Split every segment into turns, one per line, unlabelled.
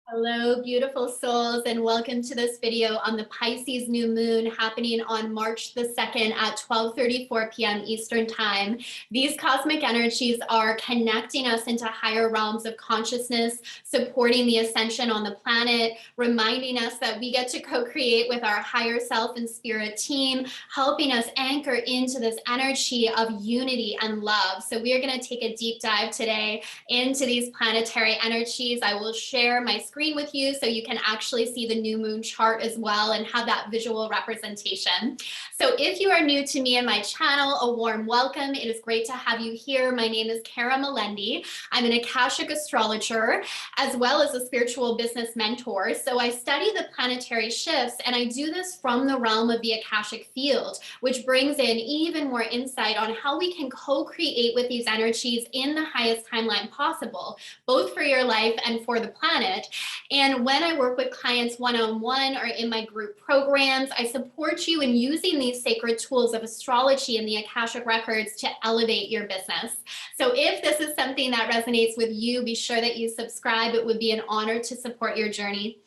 Hello, beautiful souls, and welcome to this video on the Pisces new moon happening on March the 2nd at 12:34 p.m. Eastern Time. These cosmic energies are connecting us into higher realms of consciousness, supporting the ascension on the planet, reminding us that we get to co-create with our higher self and spirit team, helping us anchor into this energy of unity and love. So we are going to take a deep dive today into these planetary energies. I will share my screen with you so you can actually see the new moon chart as well and have that visual representation. So if you are new to me and my channel, a warm welcome. It is great to have you here. My name is Kara Melendi. I'm an Akashic astrologer as well as a spiritual business mentor. So I study the planetary shifts, and I do this from the realm of the Akashic field, which brings in even more insight on how we can co-create with these energies in the highest timeline possible, both for your life and for the planet. And when I work with clients one-on-one or in my group programs, I support you in using these sacred tools of astrology and the Akashic records to elevate your business. So if this is something that resonates with you, be sure that you subscribe. It would be an honor to support your journey.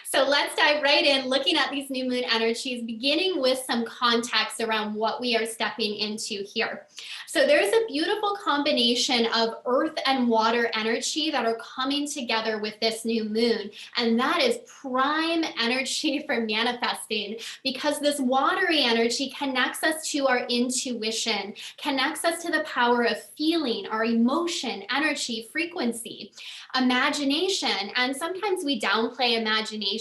So let's dive right in, looking at these new moon energies, beginning with some context around what we are stepping into here. So there's a beautiful combination of earth and water energy that are coming together with this new moon. And that is prime energy for manifesting, because this watery energy connects us to our intuition, connects us to the power of feeling, our emotion, energy, frequency, imagination. And sometimes we downplay imagination,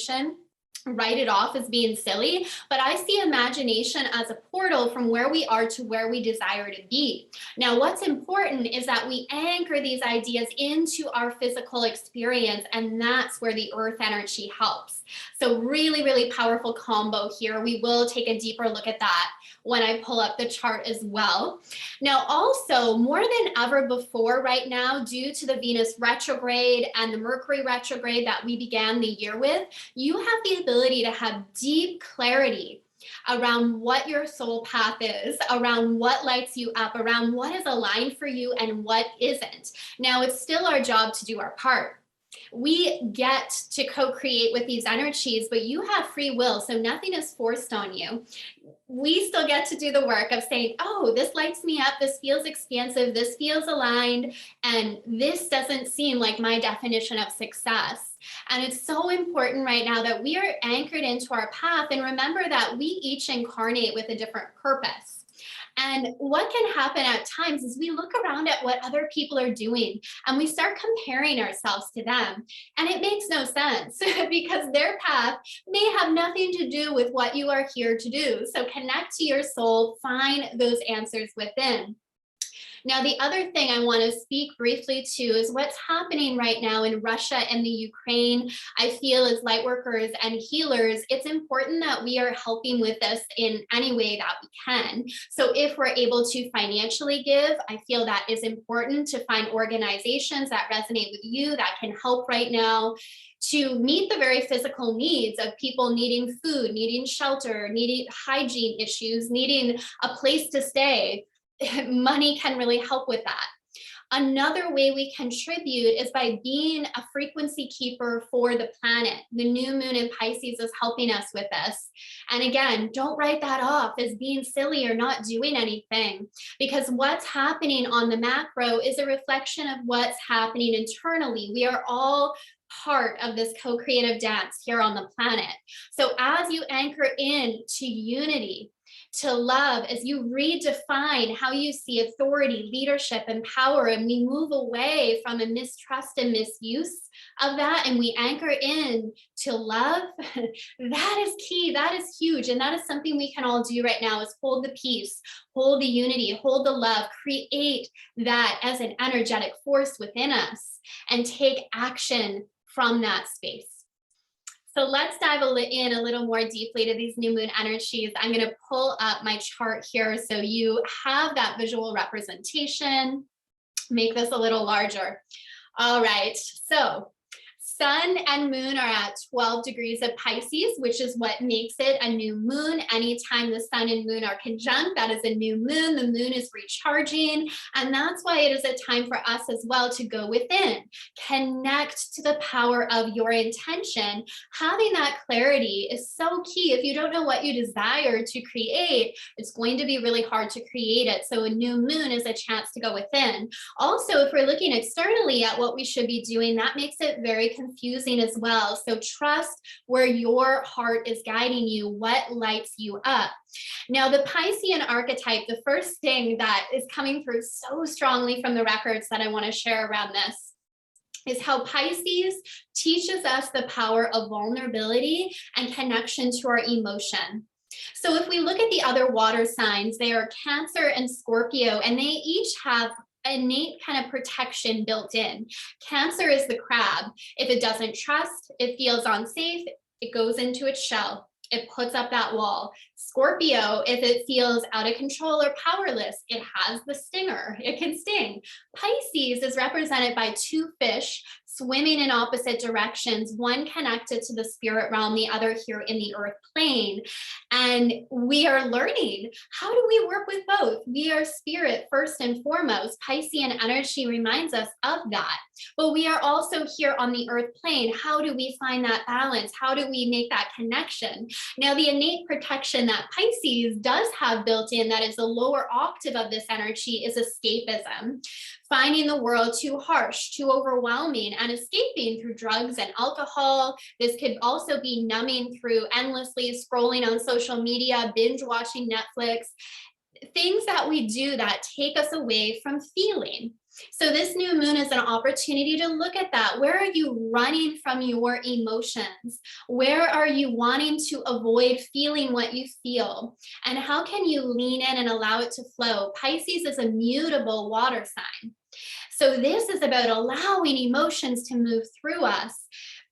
write it off as being silly, but I see imagination as a portal from where we are to where we desire to be. Now, what's important is that we anchor these ideas into our physical experience, and that's where the earth energy helps. So really, really powerful combo here. We will take a deeper look at that when I pull up the chart as well. Now, also, more than ever before right now, due to the Venus retrograde and the Mercury retrograde that we began the year with, you have the ability to have deep clarity around what your soul path is, around what lights you up, around what is aligned for you and what isn't. Now, it's still our job to do our part. We get to co-create with these energies, but you have free will, so nothing is forced on you. We still get to do the work of saying, oh, this lights me up, this feels expansive, this feels aligned, and this doesn't seem like my definition of success. And it's so important right now that we are anchored into our path, and remember that we each incarnate with a different purpose. And what can happen at times is we look around at what other people are doing and we start comparing ourselves to them. And it makes no sense because their path may have nothing to do with what you are here to do. So connect to your soul, find those answers within. Now, the other thing I want to speak briefly to is what's happening right now in Russia and the Ukraine. I feel as light workers and healers, it's important that we are helping with this in any way that we can. So if we're able to financially give, I feel that is important to find organizations that resonate with you that can help right now to meet the very physical needs of people needing food, needing shelter, needing hygiene issues, needing a place to stay. Money can really help with that. Another way we contribute is by being a frequency keeper for the planet. The new moon in Pisces is helping us with this. And again, don't write that off as being silly or not doing anything, because what's happening on the macro is a reflection of what's happening internally. We are all part of this co-creative dance here on the planet. So as you anchor in to unity, to love, as you redefine how you see authority, leadership, and power, and we move away from a mistrust and misuse of that, and we anchor in to love, that is key, that is huge, and that is something we can all do right now, is hold the peace, hold the unity, hold the love, create that as an energetic force within us, and take action from that space. So let's dive in a little more deeply to these new moon energies. I'm going to pull up my chart here so you have that visual representation. Make this a little larger. All right, so Sun and moon are at 12 degrees of Pisces, which is what makes it a new moon. Anytime the sun and moon are conjunct, that is a new moon. The moon is recharging. And that's why it is a time for us as well to go within, connect to the power of your intention. Having that clarity is so key. If you don't know what you desire to create, it's going to be really hard to create it. So a new moon is a chance to go within. Also, if we're looking externally at what we should be doing, that makes it very confusing as well. So trust where your heart is guiding you, what lights you up. Now, the Piscean archetype, the first thing that is coming through so strongly from the records that I want to share around this is how Pisces teaches us the power of vulnerability and connection to our emotion. So if we look at the other water signs, they are Cancer and Scorpio, and they each have innate kind of protection built in. Cancer is the crab. If it doesn't trust, it feels unsafe, it goes into its shell. It puts up that wall. Scorpio, if it feels out of control or powerless, it has the stinger. It can sting. Pisces is represented by two fish swimming in opposite directions, one connected to the spirit realm, the other here in the earth plane. And we are learning, how do we work with both? We are spirit first and foremost. Piscean energy reminds us of that. But we are also here on the earth plane. How do we find that balance? How do we make that connection? Now, the innate protection that Pisces does have built in, that is the lower octave of this energy, is escapism. Finding the world too harsh, too overwhelming, and escaping through drugs and alcohol. This could also be numbing through endlessly scrolling on social media, binge watching Netflix, things that we do that take us away from feeling. So this new moon is an opportunity to look at that. Where are you running from your emotions? Where are you wanting to avoid feeling what you feel? And how can you lean in and allow it to flow? Pisces is a mutable water sign. So this is about allowing emotions to move through us.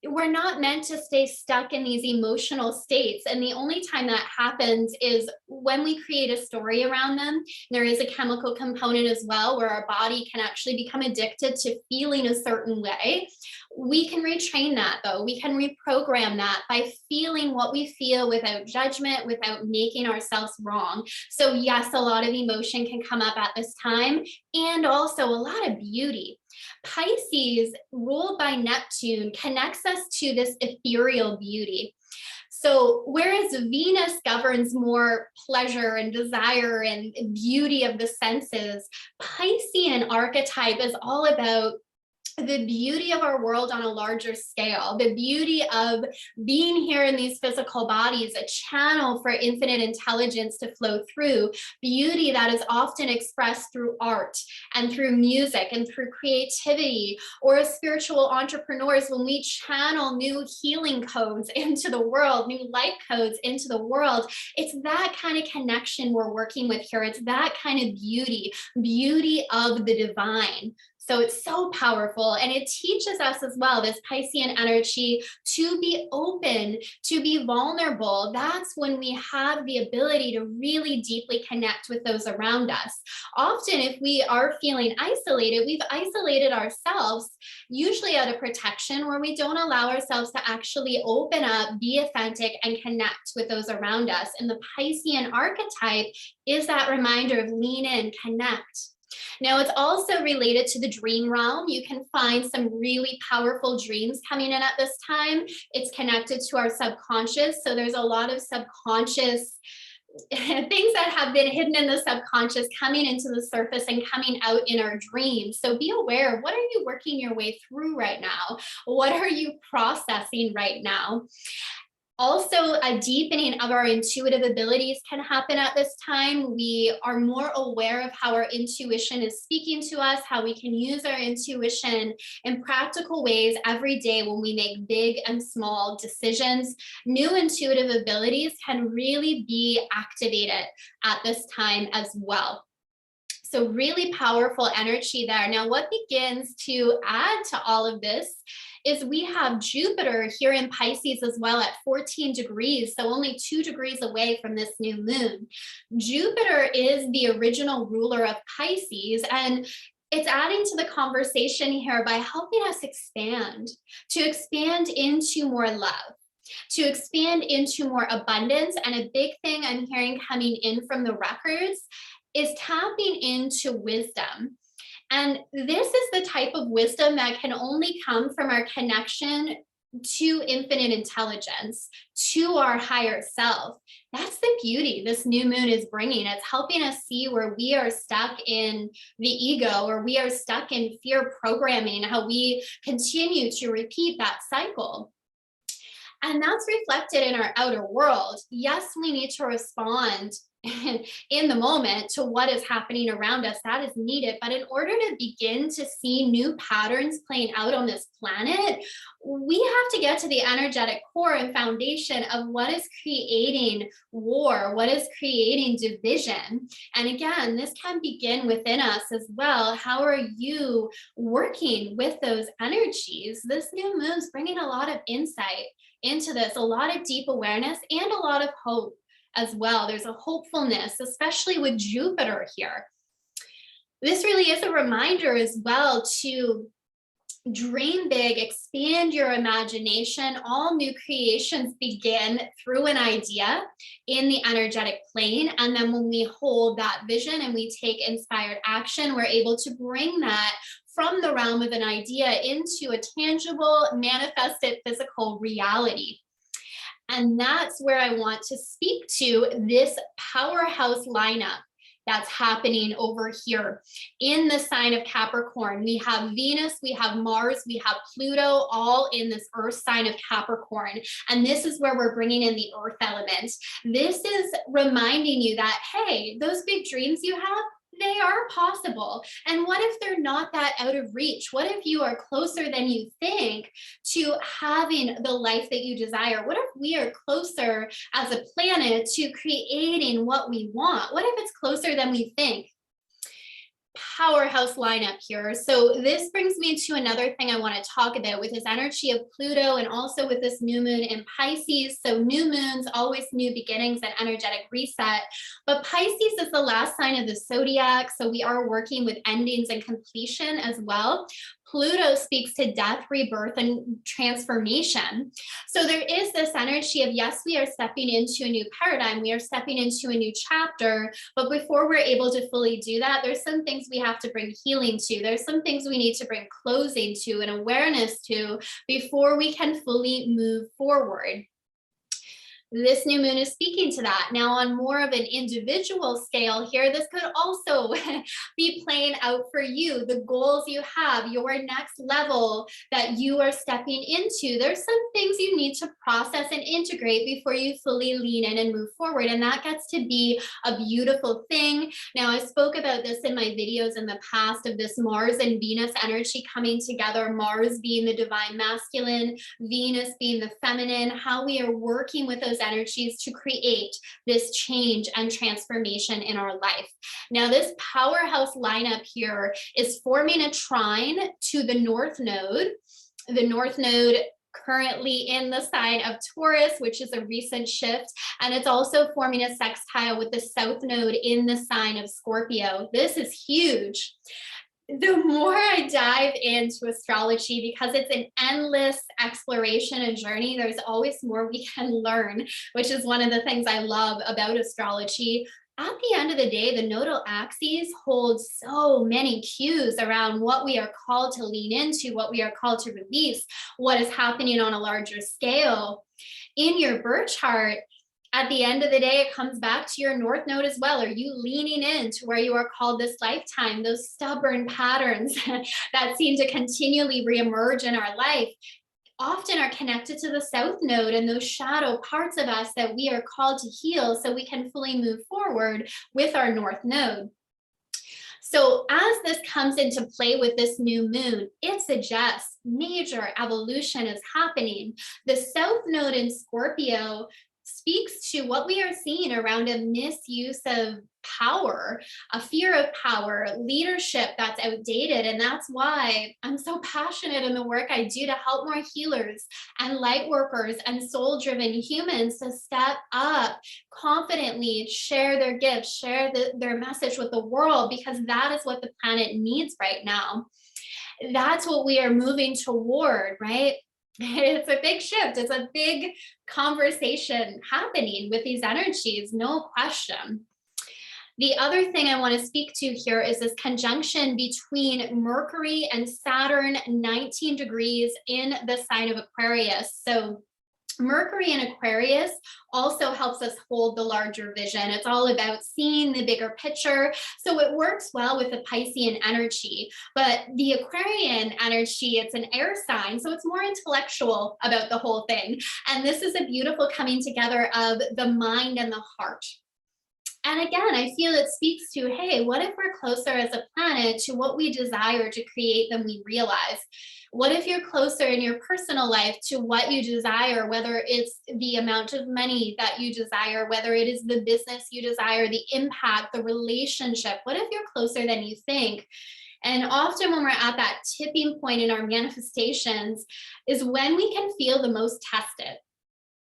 We're not meant to stay stuck in these emotional states. And the only time that happens is when we create a story around them. There is a chemical component as well, where our body can actually become addicted to feeling a certain way. We can retrain that though. We can reprogram that by feeling what we feel without judgment, without making ourselves wrong. So yes, a lot of emotion can come up at this time, and also a lot of beauty. Pisces, ruled by Neptune, connects us to this ethereal beauty. So whereas Venus governs more pleasure and desire and beauty of the senses, Piscean archetype is all about the beauty of our world on a larger scale, the beauty of being here in these physical bodies, a channel for infinite intelligence to flow through, beauty that is often expressed through art and through music and through creativity, or as spiritual entrepreneurs, when we channel new healing codes into the world, new light codes into the world, it's that kind of connection we're working with here. It's that kind of beauty of the divine. So it's so powerful, and it teaches us as well, this Piscean energy, to be open, to be vulnerable. That's when we have the ability to really deeply connect with those around us. Often if we are feeling isolated, we've isolated ourselves, usually out of protection, where we don't allow ourselves to actually open up, be authentic, and connect with those around us. And the Piscean archetype is that reminder of lean in, connect. Now, it's also related to the dream realm. You can find some really powerful dreams coming in at this time. It's connected to our subconscious. So there's a lot of subconscious things that have been hidden in the subconscious coming into the surface and coming out in our dreams. So be aware, what are you working your way through right now? What are you processing right now? Also, a deepening of our intuitive abilities can happen at this time. We are more aware of how our intuition is speaking to us, how we can use our intuition in practical ways every day when we make big and small decisions. New intuitive abilities can really be activated at this time as well. So really powerful energy there. Now, what begins to add to all of this is we have Jupiter here in Pisces as well at 14 degrees, so only 2 degrees away from this new moon. Jupiter is the original ruler of Pisces, and It's adding to the conversation here by helping us to expand into more love, to expand into more abundance. And a big thing I'm hearing coming in from the records is tapping into wisdom. And this is the type of wisdom that can only come from our connection to infinite intelligence, to our higher self. That's the beauty this new moon is bringing. It's helping us see where we are stuck in the ego, or we are stuck in fear programming, how we continue to repeat that cycle. And that's reflected in our outer world. Yes, we need to respond in the moment to what is happening around us. That is needed. But in order to begin to see new patterns playing out on this planet, we have to get to the energetic core and foundation of what is creating war, what is creating division. And again, this can begin within us as well. How are you working with those energies? This new moon is bringing a lot of insight into this, a lot of deep awareness, and a lot of hope as well. There's a hopefulness, especially with Jupiter here. This really is a reminder as well to dream big, expand your imagination. All new creations begin through an idea in the energetic plane. And then when we hold that vision and we take inspired action, we're able to bring that from the realm of an idea into a tangible, manifested physical reality. And that's where I want to speak to this powerhouse lineup that's happening over here in the sign of Capricorn. We have Venus, we have Mars, we have Pluto, all in this earth sign of Capricorn. And this is where we're bringing in the earth element. This is reminding you that, hey, those big dreams you have, they are possible. And what if they're not that out of reach? What if you are closer than you think to having the life that you desire? What if we are closer as a planet to creating what we want? What if it's closer than we think? Powerhouse lineup here. So this brings me to another thing I want to talk about with this energy of Pluto, and also with this new moon in Pisces. So new moons, always new beginnings and energetic reset. But Pisces is the last sign of the zodiac. So we are working with endings and completion as well. Pluto speaks to death, rebirth, and transformation. So there is this energy of, yes, we are stepping into a new paradigm. We are stepping into a new chapter. But before we're able to fully do that, there's some things we have to bring healing to. There's some things we need to bring closing to and awareness to before we can fully move forward. This new moon is speaking to that. Now, on more of an individual scale here, this could also be playing out for you, the goals you have, your next level that you are stepping into. There's some things you need to process and integrate before you fully lean in and move forward. And that gets to be a beautiful thing. Now, I spoke about this in my videos in the past of this Mars and Venus energy coming together, Mars being the divine masculine, Venus being the feminine, how we are working with those energies to create this change and transformation in our life. Now, this powerhouse lineup here is forming a trine to the North Node. The North Node currently in the sign of Taurus, which is a recent shift. And it's also forming a sextile with the South Node in the sign of Scorpio. This is huge. The more I dive into astrology, because it's an endless exploration and journey, there's always more we can learn, which is one of the things I love about astrology. At the end of the day, the nodal axes hold so many cues around what we are called to lean into, what we are called to release, what is happening on a larger scale. In your birth chart, at the end of the day, it comes back to your North Node as well. Are you leaning into where you are called this lifetime? Those stubborn patterns that seem to continually reemerge in our life often are connected to the South Node and those shadow parts of us that we are called to heal so we can fully move forward with our North Node. So as this comes into play with this new moon, it suggests major evolution is happening. The South Node in Scorpio speaks to what we are seeing around a misuse of power, a fear of power, leadership that's outdated. And that's why I'm so passionate in the work I do to help more healers and light workers and soul-driven humans to step up confidently, share their gifts, share their message with the world, because that is what the planet needs right now. That's what we are moving toward, right? It's a big shift. It's a big conversation happening with these energies, no question. The other thing I want to speak to here is this conjunction between Mercury and Saturn, 19 degrees in the sign of Aquarius. So Mercury in Aquarius also helps us hold the larger vision. It's all about seeing the bigger picture. So it works well with the Piscean energy, but the Aquarian energy, it's an air sign, so it's more intellectual about the whole thing. And this is a beautiful coming together of the mind and the heart. And again, I feel it speaks to, hey, what if we're closer as a planet to what we desire to create than we realize? What if you're closer in your personal life to what you desire, whether it's the amount of money that you desire, whether it is the business you desire, the impact, the relationship? What if you're closer than you think? And often when we're at that tipping point in our manifestations is when we can feel the most tested,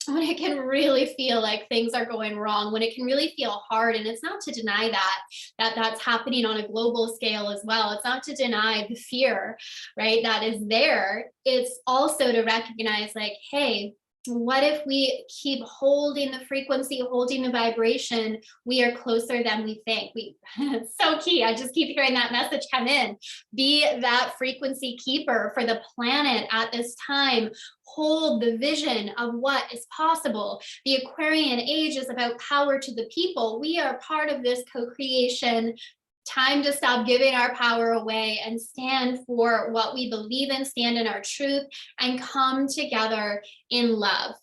when it can really feel like things are going wrong, when it can really feel hard. And it's not to deny that that's happening on a global scale as well. It's not to deny the fear, right, that is there. It's also to recognize, like, hey, what if we keep holding the frequency, holding the vibration? We are closer than we think. It's so key. I just keep hearing that message come in. Be that frequency keeper for the planet at this time. Hold the vision of what is possible. The Aquarian age is about power to the people. We are part of this co-creation. Time to stop giving our power away and stand for what we believe in, stand in our truth, and come together in love.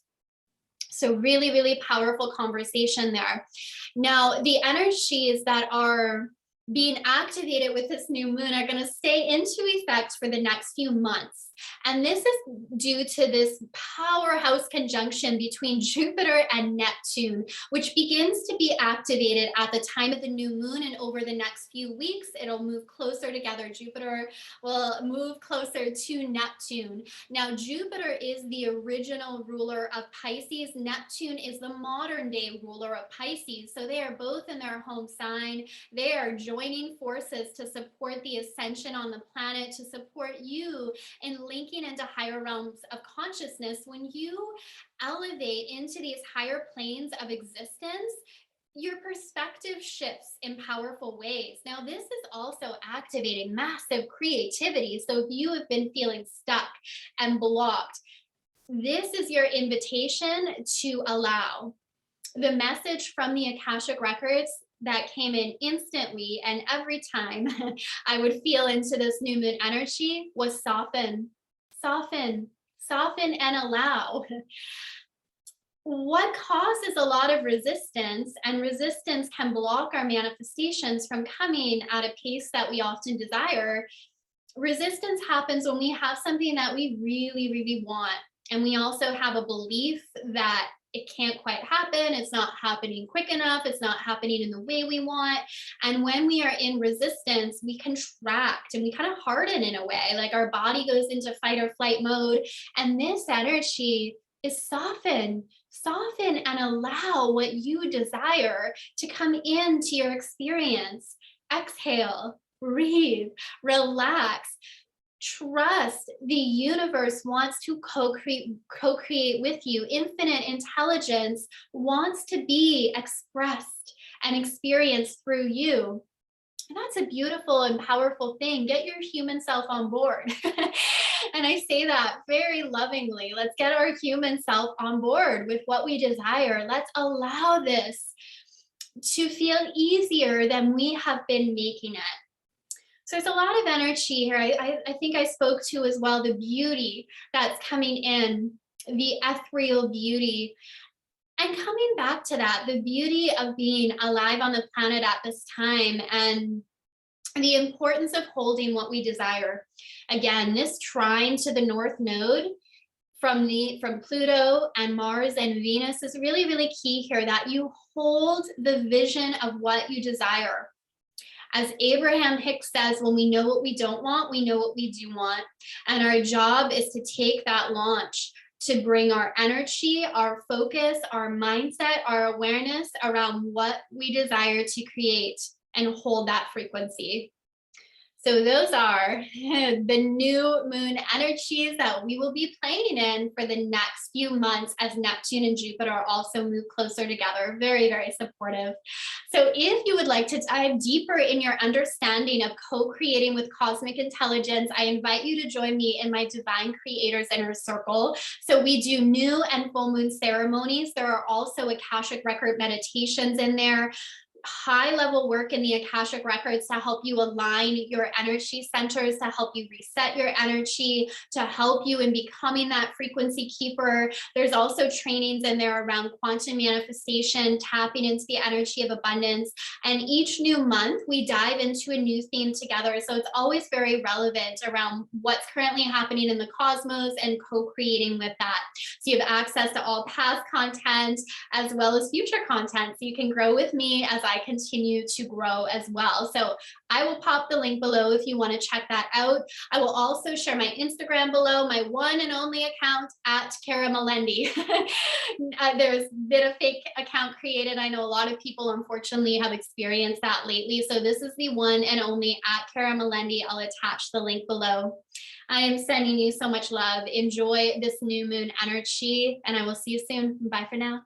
So really, really powerful conversation there. Now, the energies that are being activated with this new moon are going to stay into effect for the next few months. And this is due to this powerhouse conjunction between Jupiter and Neptune, which begins to be activated at the time of the new moon. And over the next few weeks, it'll move closer together. Jupiter will move closer to Neptune. Now, Jupiter is the original ruler of Pisces. Neptune is the modern day ruler of Pisces. So they are both in their home sign. They are joining forces to support the ascension on the planet, to support you in linking into higher realms of consciousness. When you elevate into these higher planes of existence, your perspective shifts in powerful ways. Now, this is also activating massive creativity. So if you have been feeling stuck and blocked, this is your invitation to allow. The message from the Akashic Records that came in instantly, and every time I would feel into this new moon energy, was soften, soften, soften, and allow. What causes a lot of resistance, and resistance can block our manifestations from coming at a pace that we often desire. Resistance happens when we have something that we really, really want, and we also have a belief that it can't quite happen. It's not happening quick enough. It's not happening in the way we want. And when we are in resistance, we contract and we kind of harden in a way, like our body goes into fight or flight mode. And this energy is soften and allow what you desire to come into your experience. Exhale, breathe, relax. Trust the universe wants to co-create with you. Infinite intelligence wants to be expressed and experienced through you. And that's a beautiful and powerful thing. Get your human self on board. And I say that very lovingly. Let's get our human self on board with what we desire. Let's allow this to feel easier than we have been making it. So there's a lot of energy here. I think I spoke to as well the beauty that's coming in, the ethereal beauty. And coming back to that, the beauty of being alive on the planet at this time, and the importance of holding what we desire. Again, this trine to the North Node from Pluto and Mars and Venus is really, really key here, that you hold the vision of what you desire. As Abraham Hicks says, when we know what we don't want, we know what we do want. And our job is to take that launch to bring our energy, our focus, our mindset, our awareness around what we desire to create and hold that frequency. So those are the new moon energies that we will be playing in for the next few months as Neptune and Jupiter also move closer together. Very, very supportive. So if you would like to dive deeper in your understanding of co-creating with cosmic intelligence, I invite you to join me in my Divine Creators Inner Circle. So we do new and full moon ceremonies. There are also Akashic Record meditations in there, high level work in the Akashic Records to help you align your energy centers, to help you reset your energy, to help you in becoming that frequency keeper. There's also trainings in there around quantum manifestation, tapping into the energy of abundance. And each new month, we dive into a new theme together. So it's always very relevant around what's currently happening in the cosmos and co-creating with that. So you have access to all past content as well as future content. So you can grow with me as I continue to grow as well. So I will pop the link below if you want to check that out. I will also share my Instagram below, my one and only account at Cara Melendi. There's been a fake account created. I know a lot of people unfortunately have experienced that lately. So this is the one and only at Cara Melendi. I'll attach the link below. I am sending you so much love. Enjoy this new moon energy, and I will see you soon. Bye for now.